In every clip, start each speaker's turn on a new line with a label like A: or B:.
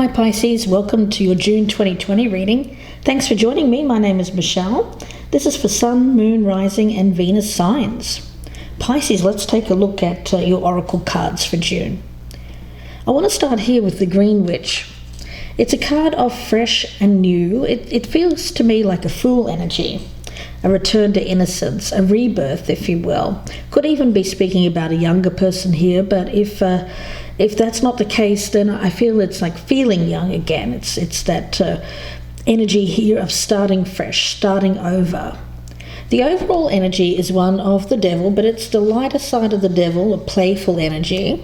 A: Hi Pisces, welcome to your June 2020 reading. Thanks for joining me. My name is Michelle. This is for Sun, Moon, Rising and Venus signs. Pisces, let's take a look at your oracle cards for June. I want to start here with the Green Witch. It's a card of fresh and new. It feels to me like a Fool energy, a return to innocence, a rebirth, if you will. Could even be speaking about a younger person here, but if that's not the case, then I feel it's like feeling young again. It's that energy here of starting fresh, starting over. The overall energy is one of the devil, but it's the lighter side of the devil, a playful energy.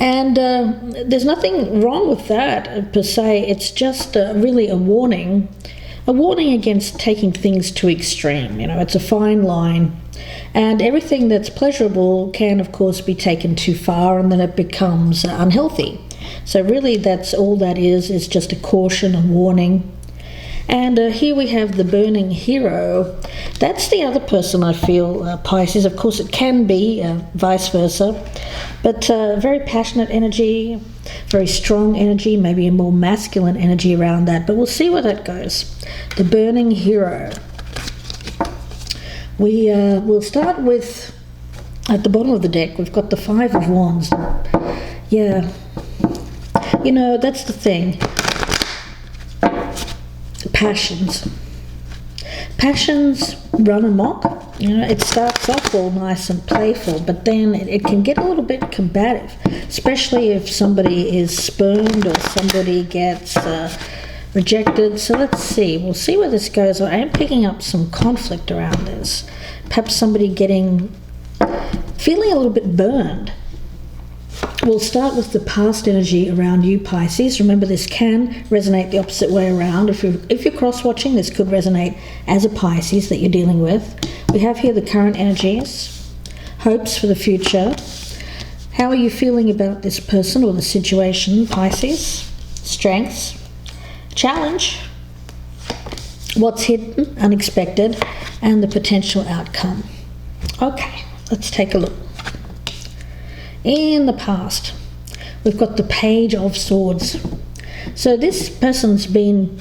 A: And there's nothing wrong with that per se. It's just really a warning against taking things to extreme. You know, it's a fine line. And everything that's pleasurable can, of course, be taken too far, and then it becomes unhealthy. So really, that's all that is just a caution, a warning. And here we have the burning hero. That's the other person I feel, Pisces. Of course, it can be vice versa, but very passionate energy, very strong energy, maybe a more masculine energy around that. But we'll see where that goes. The burning hero. We'll start with, at the bottom of the deck, we've got the Five of Wands. Yeah, you know, that's the thing. Passions run amok. You know, it starts off all nice and playful, but then it can get a little bit combative, especially if somebody is spurned or somebody gets rejected. So let's see. We'll see where this goes. I am picking up some conflict around this. Perhaps somebody feeling a little bit burned. We'll start with the past energy around you, Pisces. Remember, this can resonate the opposite way around. If you're cross-watching, this could resonate as a Pisces that you're dealing with. We have here the current energies, hopes for the future. How are you feeling about this person or the situation, Pisces? Strengths. Challenge, what's hidden, unexpected, and the potential outcome. Okay, let's take a look. In the past, we've got the Page of Swords. So this person's been,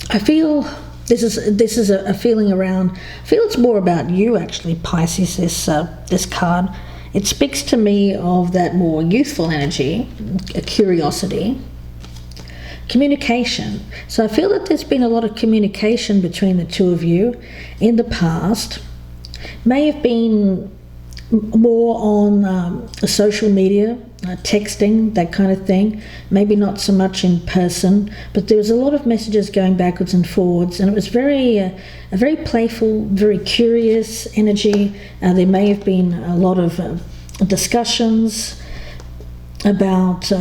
A: I feel this is a feeling around, I feel it's more about you actually, Pisces, this card. It speaks to me of that more youthful energy, a curiosity. Communication. So I feel that there's been a lot of communication between the two of you in the past. May have been more on social media, texting, that kind of thing. Maybe not so much in person, but there was a lot of messages going backwards and forwards, and it was a very playful, very curious energy. There may have been a lot of discussions about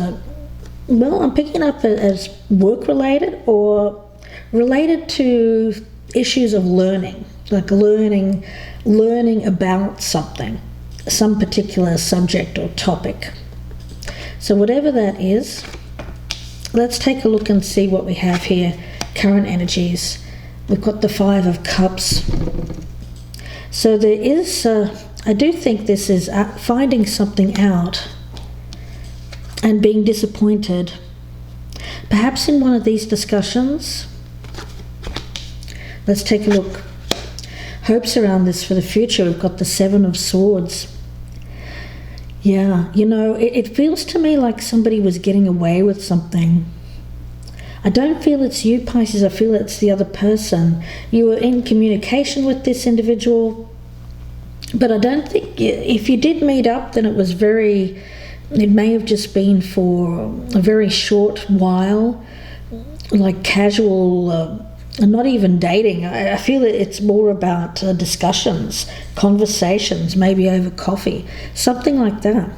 A: well, I'm picking up as work-related or related to issues of learning, like learning about something, some particular subject or topic. So whatever that is, let's take a look and see what we have here. Current energies. We've got the Five of Cups. So there is, I do think this is finding something out and being disappointed. Perhaps in one of these discussions. Let's take a look. Hopes around this for the future. We've got the Seven of Swords. Yeah, you know, it feels to me like somebody was getting away with something. I don't feel it's you, Pisces. I feel it's the other person. You were in communication with this individual, but I don't think, if you did meet up, then it may have just been for a very short while, like casual, not even dating. I feel it's more about discussions, conversations, maybe over coffee, something like that.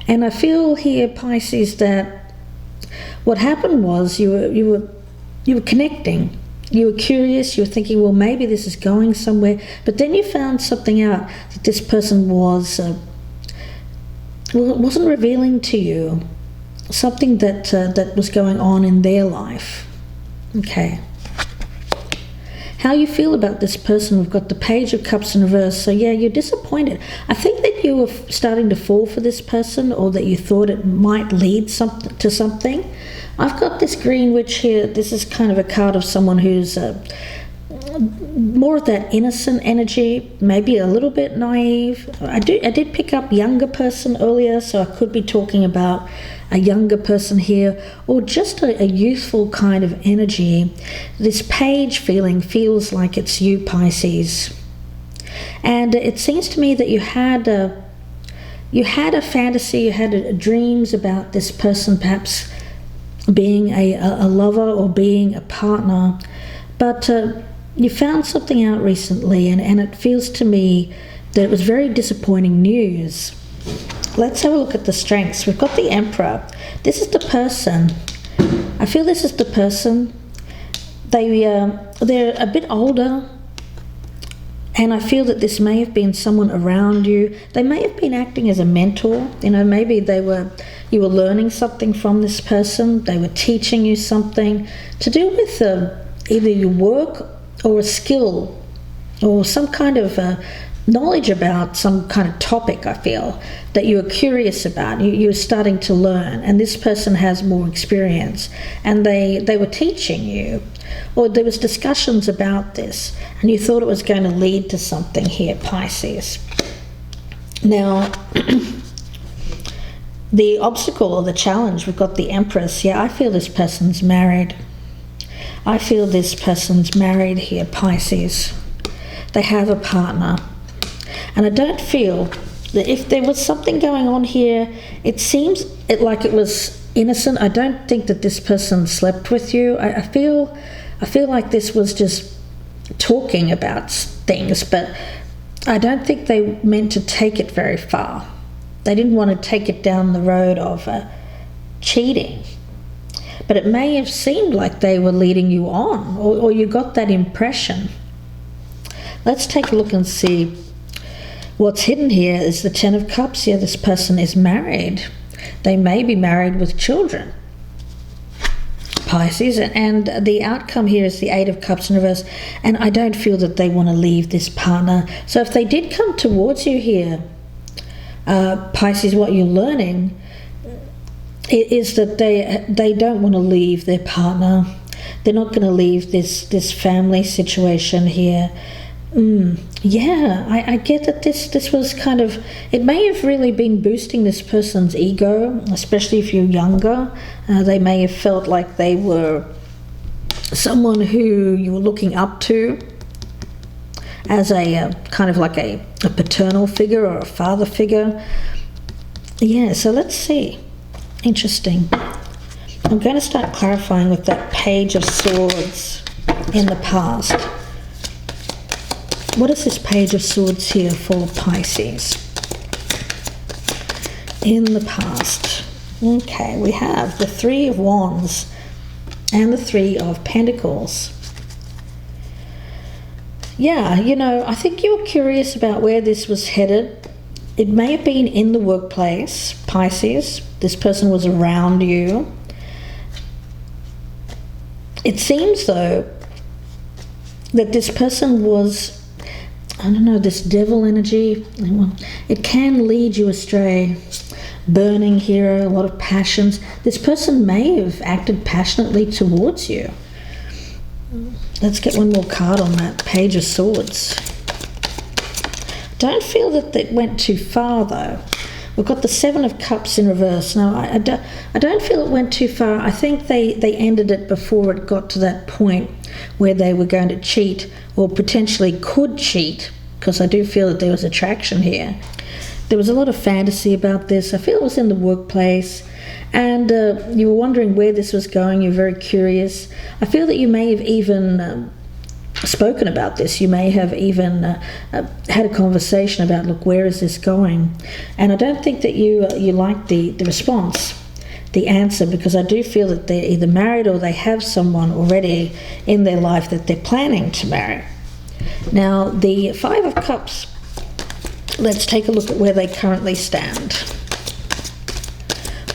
A: And I feel here, Pisces, that what happened was you were connecting. You were curious. You were thinking, well, maybe this is going somewhere. But then you found something out that this person was. Well, it wasn't revealing to you something that was going on in their life. Okay. how you feel about this person. We've got the Page of Cups in reverse. So yeah, you're disappointed. I think that you were starting to fall for this person, or that you thought it might lead to something. I've got this Green Witch here. This is kind of a card of someone who's more of that innocent energy, maybe a little bit naive. I did pick up younger person earlier, so I could be talking about a younger person here, or just a youthful kind of energy. This Page feeling feels like it's you, Pisces. And it seems to me that you had a fantasy, you had dreams about this person perhaps being a lover or being a partner, but you found something out recently, and it feels to me that it was very disappointing news. Let's have a look at the strengths. We've got the Emperor. This is the person. I feel this is the person. They're a bit older, and I feel that this may have been someone around you. They may have been acting as a mentor. Maybe you were learning something from this person. They were teaching you something to do with either your work or a skill, or some kind of knowledge about some kind of topic. I feel that you were curious about. You were starting to learn, and this person has more experience, and they were teaching you, or there was discussions about this, and you thought it was going to lead to something here, Pisces. Now, the obstacle or the challenge, we've got the Empress. Yeah, I feel this person's married. I feel this person's married here, Pisces. They have a partner. And I don't feel that if there was something going on here, it seems like it was innocent. I don't think that this person slept with you. I feel like this was just talking about things, but I don't think they meant to take it very far. They didn't want to take it down the road of cheating. But it may have seemed like they were leading you on, or you got that impression. Let's take a look and see what's hidden here. Is the Ten of Cups here. This person is married. They may be married with children, Pisces, and the outcome here is the Eight of Cups in reverse, and I don't feel that they want to leave this partner. So if they did come towards you here, Pisces, what you're learning is that they don't want to leave their partner. They're not going to leave this family situation here. Yeah, I get that this was kind of, it may have really been boosting this person's ego, especially if you're younger. They may have felt like they were someone who you were looking up to as a kind of like a paternal figure or a father figure. Yeah, so let's see. Interesting. I'm going to start clarifying with that Page of Swords in the past. What is this Page of Swords here for Pisces? In the past. Okay, we have the Three of Wands and the Three of Pentacles. Yeah, I think you were curious about where this was headed. It may have been in the workplace, Pisces. This person was around you. It seems, though, that this person was, I don't know, this devil energy. It can lead you astray. Burning here, a lot of passions. This person may have acted passionately towards you. Let's get one more card on that Page of Swords. Don't feel that it went too far, though. We've got the Seven of Cups in reverse. Now, I don't feel it went too far. I think they ended it before it got to that point where they were going to cheat, or potentially could cheat, because I do feel that there was attraction here. There was a lot of fantasy about this. I feel it was in the workplace, and you were wondering where this was going. You're very curious. I feel that you may have even spoken about this. You may have even had a conversation about, look, where is this going? And I don't think that you like the response, the answer, because I do feel that they're either married or they have someone already in their life that they're planning to marry. Now, the Five of Cups, let's take a look at where they currently stand.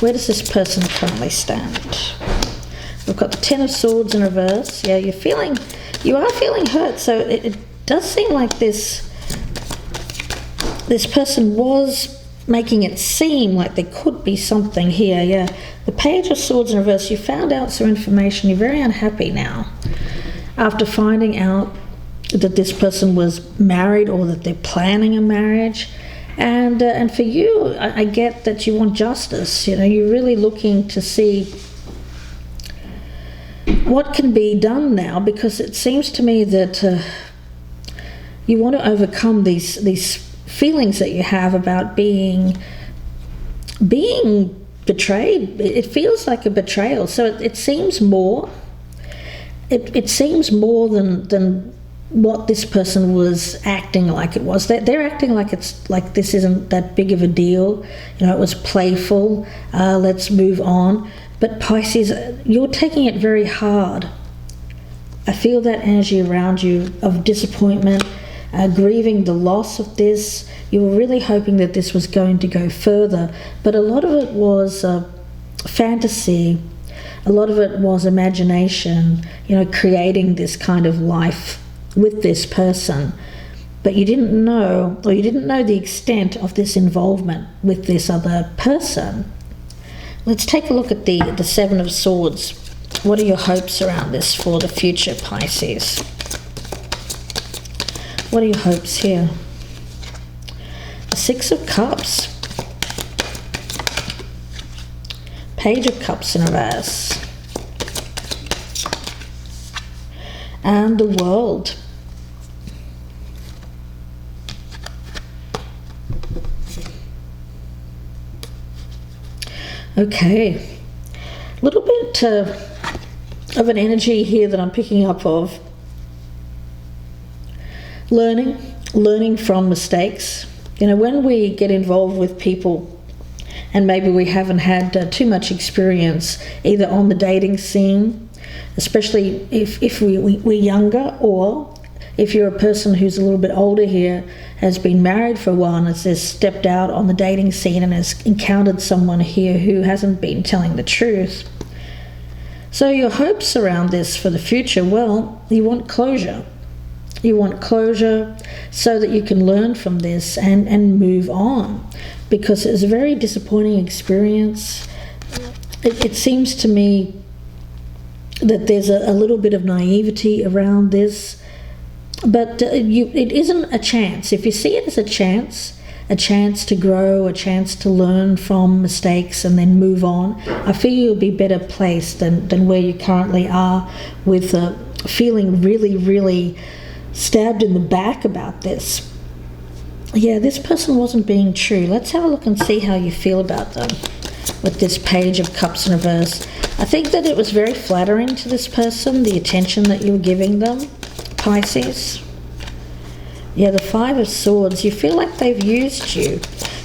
A: Where does this person currently stand? We've got the Ten of Swords in reverse. Yeah, you're feeling You are feeling hurt, so it does seem like this person was making it seem like there could be something here. Yeah, the Page of Swords in reverse. You found out some information. You're very unhappy now after finding out that this person was married or that they're planning a marriage. And for you, I get that you want justice. You know, you're really looking to see what can be done now, because it seems to me that you want to overcome these feelings that you have about being betrayed. It feels like a betrayal. So it seems more. It seems more than what this person was acting like it was. They're acting like it's like this isn't that big of a deal. You know, it was playful. Let's move on. But Pisces, you're taking it very hard. I feel that energy around you of disappointment, grieving the loss of this. You were really hoping that this was going to go further, but a lot of it was fantasy. A lot of it was imagination, you know, creating this kind of life with this person. But you didn't know the extent of this involvement with this other person. Let's take a look at the Seven of Swords. What are your hopes around this for the future, Pisces? What are your hopes here? The Six of Cups. Page of Cups in reverse. And the World. Okay, a little bit of an energy here that I'm picking up of learning from mistakes. You know, when we get involved with people and maybe we haven't had too much experience either on the dating scene, especially if we're younger, or if you're a person who's a little bit older here, has been married for a while and has stepped out on the dating scene and has encountered someone here who hasn't been telling the truth. So your hopes around this for the future, well, you want closure. You want closure so that you can learn from this and move on, because it's a very disappointing experience. It seems to me that there's a little bit of naivety around this. But it isn't a chance. If you see it as a chance to grow, a chance to learn from mistakes and then move on, I feel you'll be better placed than where you currently are, with feeling really, really stabbed in the back about this. Yeah, this person wasn't being true. Let's have a look and see how you feel about them with this Page of Cups in reverse. I think that it was very flattering to this person, the attention that you were giving them, Pisces. Yeah, the Five of Swords. You feel like they've used you.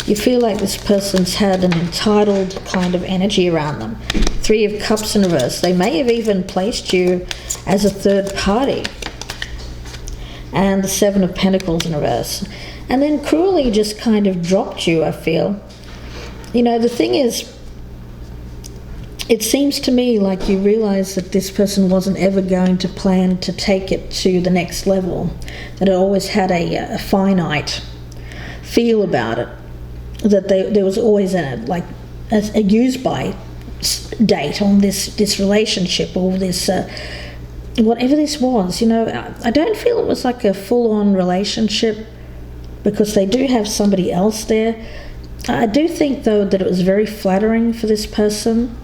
A: You feel like this person's had an entitled kind of energy around them. Three of Cups in reverse. They may have even placed you as a third party. And the Seven of Pentacles in reverse. And then cruelly just kind of dropped you, I feel. You know, the thing is, it seems to me like you realize that this person wasn't ever going to plan to take it to the next level, that it always had a finite feel about it, that there was always a use-by date on this relationship, or this whatever this was. You know, I don't feel it was like a full-on relationship, because they do have somebody else there. I do think, though, that it was very flattering for this person.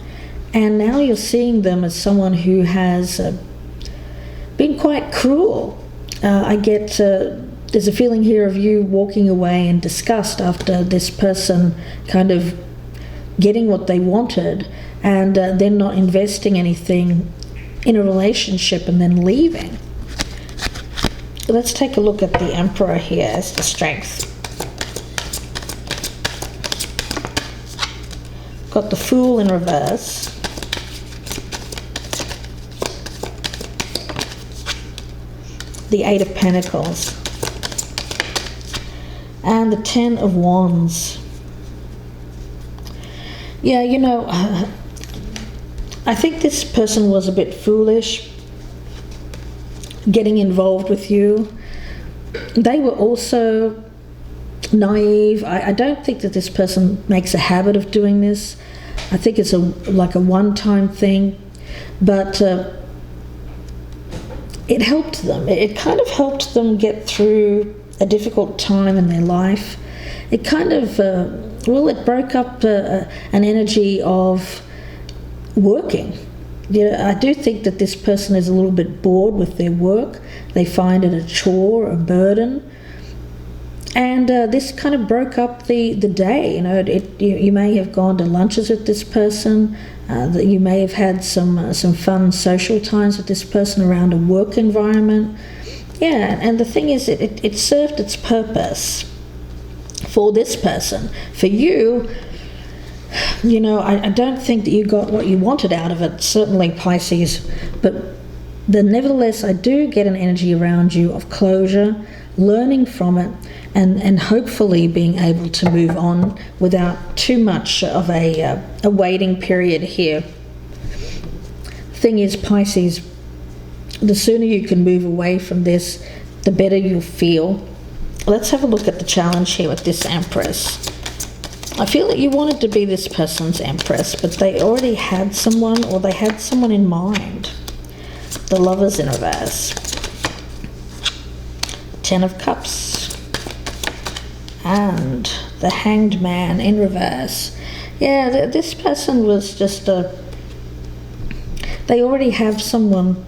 A: And now you're seeing them as someone who has been quite cruel. I get there's a feeling here of you walking away in disgust after this person kind of getting what they wanted, and then not investing anything in a relationship and then leaving. Let's take a look at the Emperor here as the strength. Got the Fool in reverse. The Eight of Pentacles. And the Ten of Wands. Yeah, you know, I think this person was a bit foolish. getting involved with you. They were also naive. I don't think that this person makes a habit of doing this. I think it's like a one-time thing, but it helped them. It kind of helped them get through a difficult time in their life. It kind of, it broke up an energy of working. I do think that this person is a little bit bored with their work. They find it a chore, a burden. And this kind of broke up the day. You may have gone to lunches with this person. That you may have had some fun social times with this person around a work environment. Yeah, and the thing is, it served its purpose for this person. For you, I don't think that you got what you wanted out of it, certainly Pisces, but nevertheless, I do get an energy around you of closure, learning from it, and hopefully being able to move on without too much of a waiting period here. Thing is, Pisces, the sooner you can move away from this, the better you'll feel. Let's have a look at the challenge here with this Empress. I feel that you wanted to be this person's Empress, but they already had someone, or they had someone in mind. The Lovers in reverse. 10 of Cups. And the Hanged Man in reverse. Yeah, this person was just they already have someone.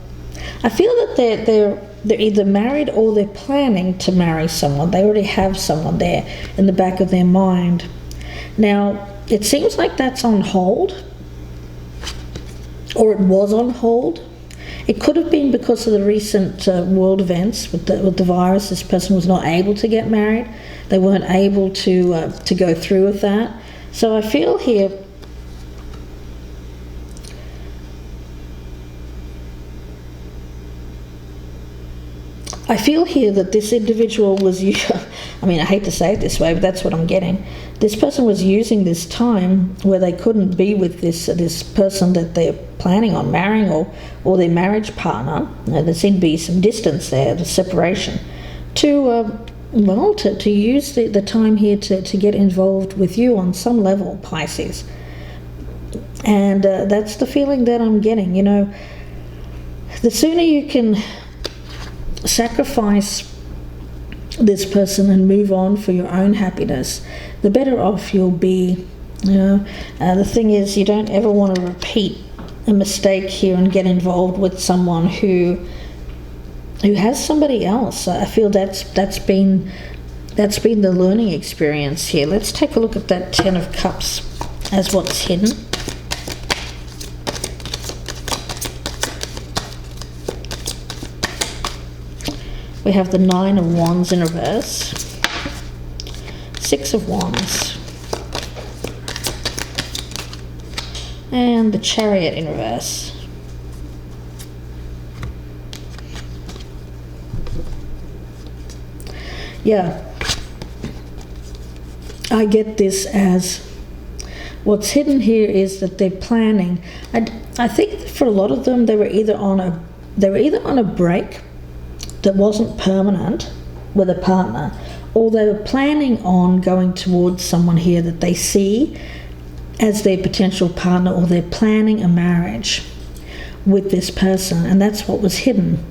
A: I feel that they're either married or they're planning to marry someone. They already have someone there in the back of their mind. Now, it seems like that's on hold, or it was on hold. It could have been because of the recent world events with the virus. This person was not able to get married. They weren't able to go through with that. So I feel here, that this individual was, I hate to say it this way, but that's what I'm getting. This person was using this time where they couldn't be with this person that they're planning on marrying or their marriage partner. There seemed to be some distance there, the separation, to use the time here to get involved with you on some level, Pisces. And that's the feeling that I'm getting. The sooner you can sacrifice this person and move on for your own happiness, the better off you'll be. The thing is, you don't ever want to repeat a mistake here and get involved with someone who has somebody else. I feel that's been the learning experience here. Let's take a look at that 10 of Cups as what's hidden. We have the 9 of Wands in reverse, 6 of Wands, and the Chariot in reverse. Yeah, I get this as what's hidden here is that they're planning. I think that for a lot of them, they were either on a break that wasn't permanent with a partner, or they were planning on going towards someone here that they see as their potential partner, or they're planning a marriage with this person, and that's what was hidden.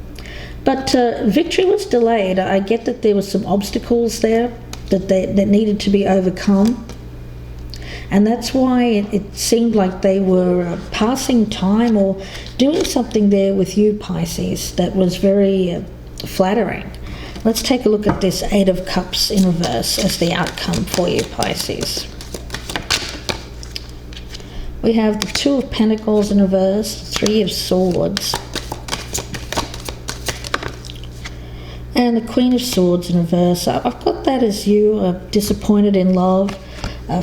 A: But victory was delayed. I get that there were some obstacles there that needed to be overcome, and that's why it seemed like they were passing time or doing something there with you, Pisces, that was very flattering. Let's take a look at this 8 of Cups in reverse as the outcome for you, Pisces. We have the 2 of Pentacles in reverse, 3 of Swords, and the Queen of Swords in reverse. I've got that as you disappointed in love,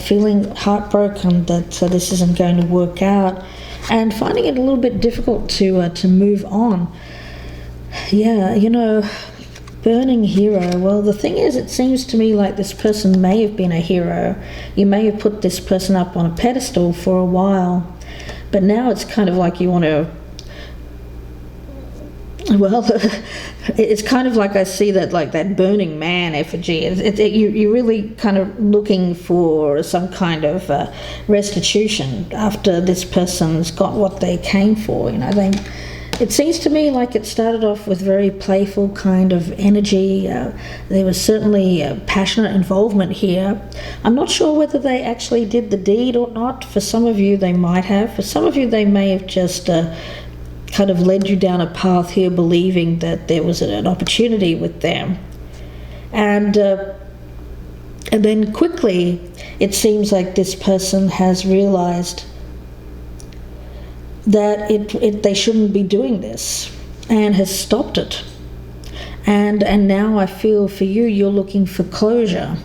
A: feeling heartbroken that this isn't going to work out, and finding it a little bit difficult to move on. Yeah, burning hero. Well, the thing is, it seems to me like this person may have been a hero. You may have put this person up on a pedestal for a while, but now it's kind of like you want to Well, it's kind of like I see that, like that Burning Man effigy. You're really kind of looking for some kind of restitution after this person's got what they came for. It seems to me like it started off with very playful kind of energy. There was certainly a passionate involvement here. I'm not sure whether they actually did the deed or not. For some of you, they might have. For some of you, they may have just kind of led you down a path here, believing that there was an opportunity with them. And then quickly, it seems like this person has realized that they shouldn't be doing this, and has stopped it. And now I feel for you, you're looking for closure.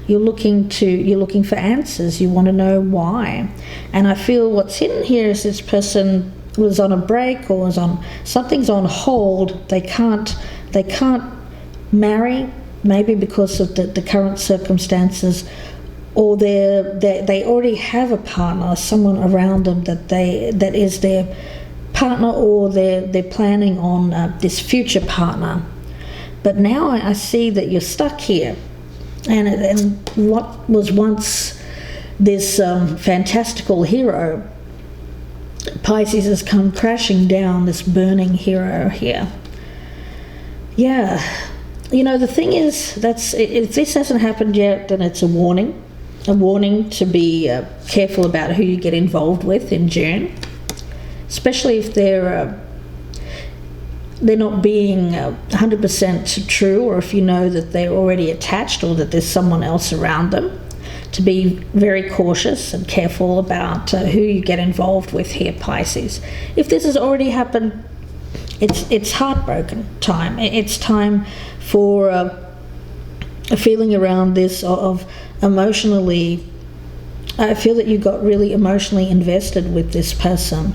A: You're looking for answers. You want to know why. And I feel what's hidden here is this person was on a break, or something's on hold. They can't marry, maybe because of the current circumstances, or they already have a partner, someone around them that is their partner, or they're planning on this future partner. But now I see that you're stuck here, and what was once this fantastical hero, Pisces, has come crashing down, this burning hero here. Yeah, the thing is, if this hasn't happened yet, then it's a warning to be careful about who you get involved with in June, especially if they're not being 100% true, or if you know that they're already attached, or that there's someone else around them. To be very cautious and careful about who you get involved with here, Pisces. If this has already happened, it's heartbroken time. It's time for a feeling around this of emotionally. I feel that you got really emotionally invested with this person,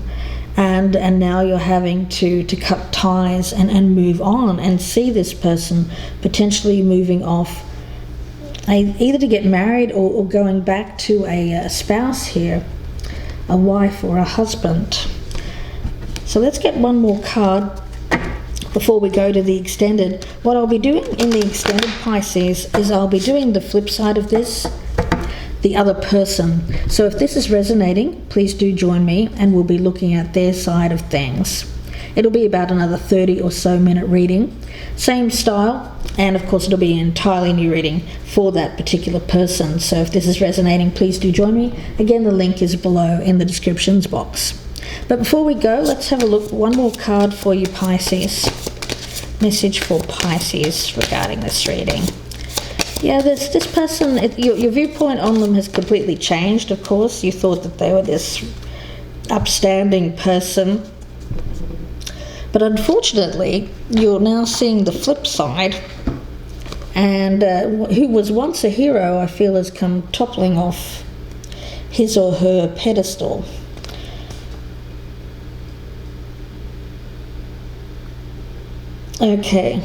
A: and now you're having to cut ties and move on, and see this person potentially moving off, either to get married or going back to a spouse here, a wife or a husband. So let's get one more card before we go to the extended. What I'll be doing in the extended, Pisces, is I'll be doing the flip side of this, the other person. So if this is resonating, please do join me, and we'll be looking at their side of things. It'll be about another 30 or so minute reading, same style, and of course it'll be an entirely new reading for that particular person. So if this is resonating, please do join me. Again, the link is below in the descriptions box. But before we go, let's have a look. One more card for you, Pisces. Message for Pisces regarding this reading. Yeah, this person, your viewpoint on them has completely changed, of course. You thought that they were this upstanding person, but unfortunately, you're now seeing the flip side, and who was once a hero, I feel, has come toppling off his or her pedestal. Okay.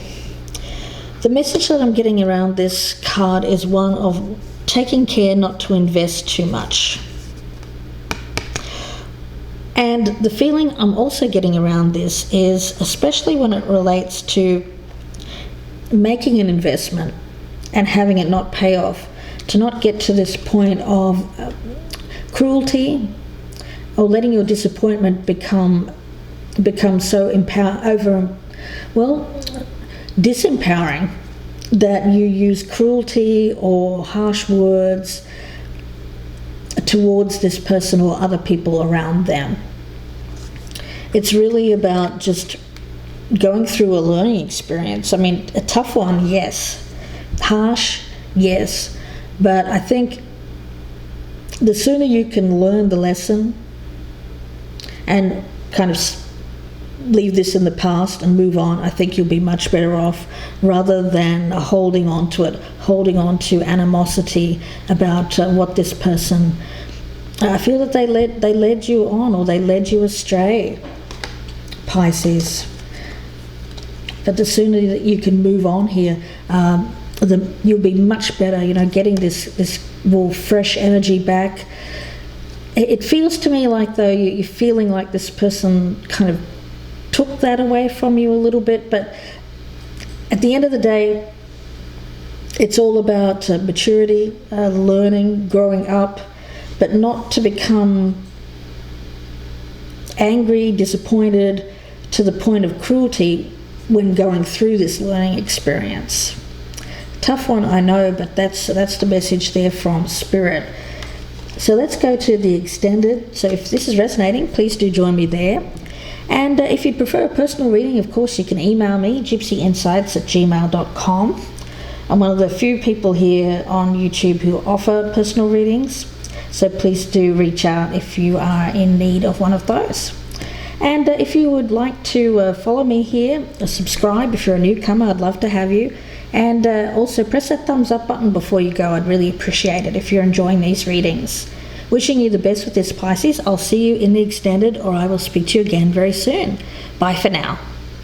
A: The message that I'm getting around this card is one of taking care not to invest too much. And the feeling I'm also getting around this is, especially when it relates to making an investment and having it not pay off, to not get to this point of cruelty, or letting your disappointment become so disempowering that you use cruelty or harsh words towards this person or other people around them. It's really about just going through a learning experience. I mean, a tough one, yes. Harsh, yes. But I think the sooner you can learn the lesson and kind of leave this in the past and move on, I think you'll be much better off, rather than holding on to it, holding on to animosity about what this person. I feel that they led you on, or they led you astray, Pisces. But the sooner that you can move on here, you'll be much better. Getting this more fresh energy back. It feels to me like though you're feeling like this person kind of took that away from you a little bit, but at the end of the day, it's all about maturity, learning, growing up, but not to become angry, disappointed, to the point of cruelty when going through this learning experience. Tough one, I know, but that's the message there from Spirit. So let's go to the extended. So if this is resonating, please do join me there. And if you'd prefer a personal reading, of course, you can email me, gypsyinsights@gmail.com. I'm one of the few people here on YouTube who offer personal readings, so please do reach out if you are in need of one of those. And if you would like to follow me here, subscribe if you're a newcomer, I'd love to have you. And also press that thumbs up button before you go. I'd really appreciate it if you're enjoying these readings. Wishing you the best with this, Pisces. I'll see you in the extended, or I will speak to you again very soon. Bye for now.